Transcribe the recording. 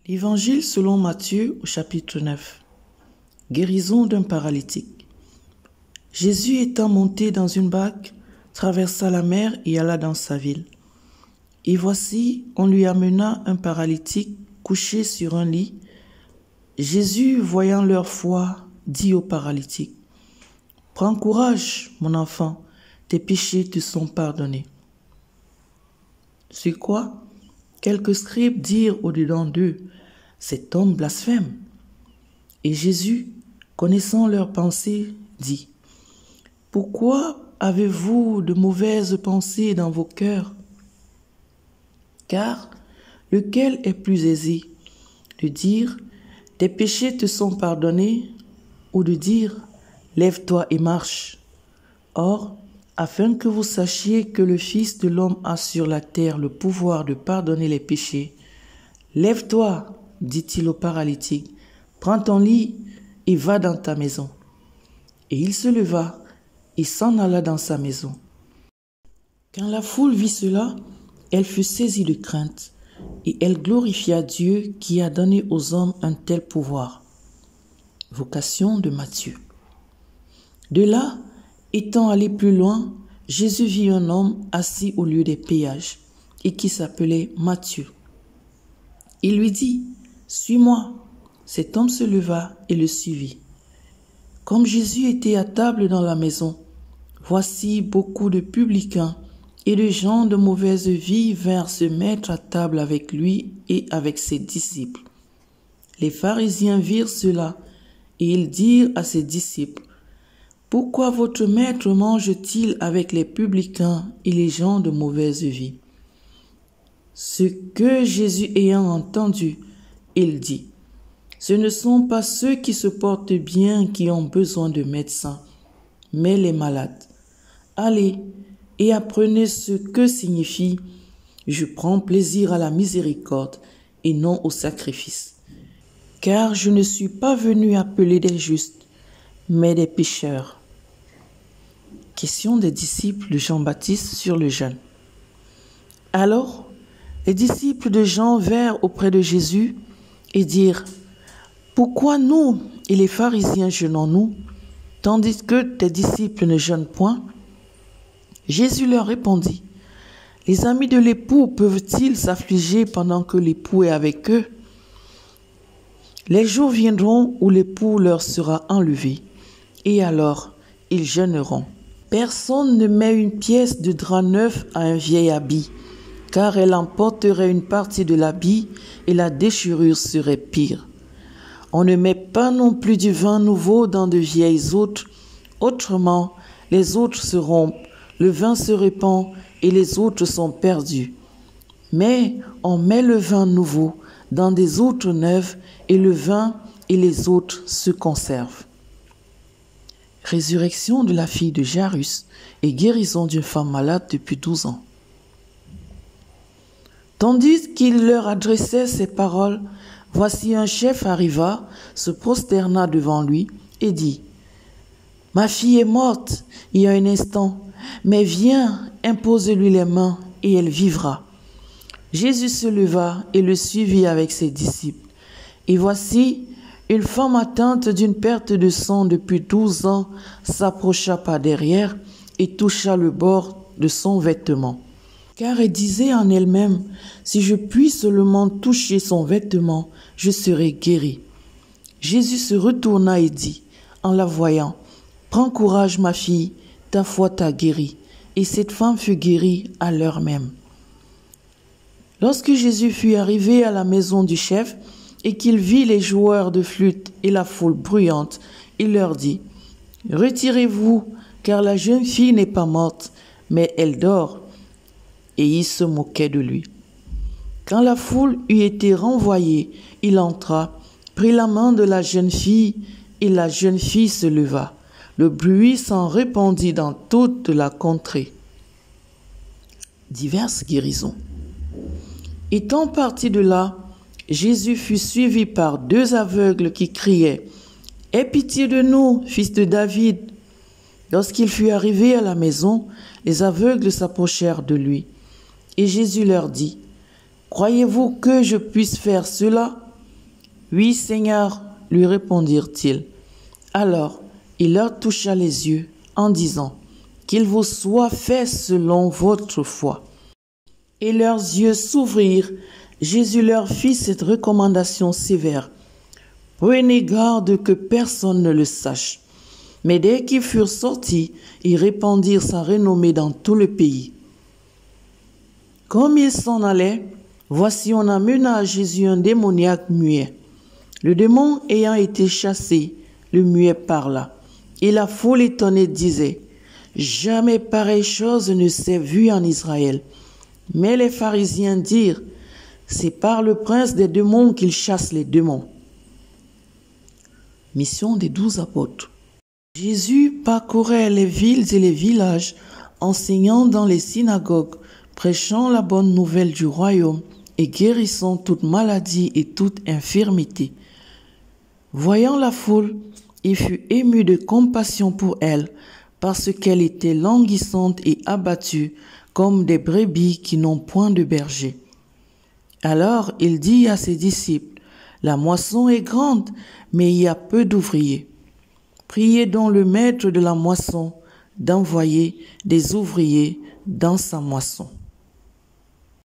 L'Évangile selon Matthieu au chapitre 9. Guérison d'un paralytique. Jésus étant monté dans une barque, traversa la mer et alla dans sa ville. Et voici, on lui amena un paralytique couché sur un lit. Jésus, voyant leur foi, dit au paralytique, « Prends courage, mon enfant, tes péchés te sont pardonnés. » Sur quoi quelques scribes dirent au-dedans d'eux, « Cet homme blasphème. » Et Jésus, connaissant leurs pensées, dit, « Pourquoi avez-vous de mauvaises pensées dans vos cœurs? Car lequel est plus aisé, de dire, « Tes péchés te sont pardonnés » ou de dire, « Lève-toi et marche » ? Or, afin que vous sachiez que le Fils de l'homme a sur la terre le pouvoir de pardonner les péchés, « Lève-toi, dit-il au paralytique, prends ton lit et va dans ta maison. » Et il se leva et s'en alla dans sa maison. Quand la foule vit cela, elle fut saisie de crainte, et elle glorifia Dieu qui a donné aux hommes un tel pouvoir. Vocation de Matthieu. De là, étant allé plus loin, Jésus vit un homme assis au lieu des péages, et qui s'appelait Matthieu. Il lui dit, « Suis-moi » Cet homme se leva et le suivit. Comme Jésus était à table dans la maison, voici beaucoup de publicains et de gens de mauvaise vie vinrent se mettre à table avec lui et avec ses disciples. Les pharisiens virent cela et ils dirent à ses disciples, « Pourquoi votre maître mange-t-il avec les publicains et les gens de mauvaise vie ?» Ce que Jésus ayant entendu, il dit, « Ce ne sont pas ceux qui se portent bien qui ont besoin de médecins, mais les malades. Allez et apprenez ce que signifie « Je prends plaisir à la miséricorde et non au sacrifice. » Car je ne suis pas venu appeler des justes, mais des pécheurs. Question des disciples de Jean-Baptiste sur le jeûne. Alors, les disciples de Jean vinrent auprès de Jésus et dirent, « Pourquoi nous et les pharisiens jeûnons-nous, tandis que tes disciples ne jeûnent point ?» Jésus leur répondit, « Les amis de l'époux peuvent-ils s'affliger pendant que l'époux est avec eux? Les jours viendront où l'époux leur sera enlevé, et alors ils jeûneront. Personne ne met une pièce de drap neuf à un vieil habit, car elle emporterait une partie de l'habit et la déchirure serait pire. On ne met pas non plus du vin nouveau dans de vieilles hôtes, autrement les hôtes se rompent, le vin se répand et les hôtes sont perdus. Mais on met le vin nouveau dans des hôtes neuves et le vin et les hôtes se conservent. » Résurrection de la fille de Jairus et guérison d'une femme malade depuis 12 ans. Tandis qu'il leur adressait ces paroles, voici un chef arriva, se prosterna devant lui et dit, « Ma fille est morte il y a un instant, mais viens, impose-lui les mains et elle vivra. » Jésus se leva et le suivit avec ses disciples. Et voici, une femme atteinte d'une perte de sang depuis 12 ans s'approcha par derrière et toucha le bord de son vêtement. Car elle disait en elle-même, « Si je puis seulement toucher son vêtement, je serai guérie. » Jésus se retourna et dit, en la voyant, « Prends courage, ma fille, ta foi t'a guérie. » Et cette femme fut guérie à l'heure même. Lorsque Jésus fut arrivé à la maison du chef et qu'il vit les joueurs de flûte et la foule bruyante, il leur dit, « Retirez-vous, car la jeune fille n'est pas morte, mais elle dort. » Et il se moquait de lui. Quand la foule eut été renvoyée, il entra, prit la main de la jeune fille, et la jeune fille se leva. Le bruit s'en répandit dans toute la contrée. Diverses guérisons. Étant parti de là, Jésus fut suivi par 2 aveugles qui criaient, « Aie pitié de nous, fils de David !» Lorsqu'il fut arrivé à la maison, les aveugles s'approchèrent de lui. Et Jésus leur dit, « Croyez-vous que je puisse faire cela ? » Oui, Seigneur, lui répondirent-ils. Alors il leur toucha les yeux en disant, qu'il vous soit fait selon votre foi. Et leurs yeux s'ouvrirent. Jésus leur fit cette recommandation sévère. Prenez garde que personne ne le sache. Mais dès qu'ils furent sortis, ils répandirent sa renommée dans tout le pays. Comme ils s'en allaient, voici on amena à Jésus un démoniaque muet. Le démon ayant été chassé, le muet parla. Et la foule étonnée disait, « Jamais pareille chose ne s'est vue en Israël. » Mais les pharisiens dirent, « C'est par le prince des démons qu'il chasse les démons. » Mission des 12 apôtres. Jésus parcourait les villes et les villages, enseignant dans les synagogues, prêchant la bonne nouvelle du royaume et guérissant toute maladie et toute infirmité. Voyant la foule, il fut ému de compassion pour elle, parce qu'elle était languissante et abattue, comme des brebis qui n'ont point de berger. Alors il dit à ses disciples, « La moisson est grande, mais il y a peu d'ouvriers. Priez donc le maître de la moisson d'envoyer des ouvriers dans sa moisson. »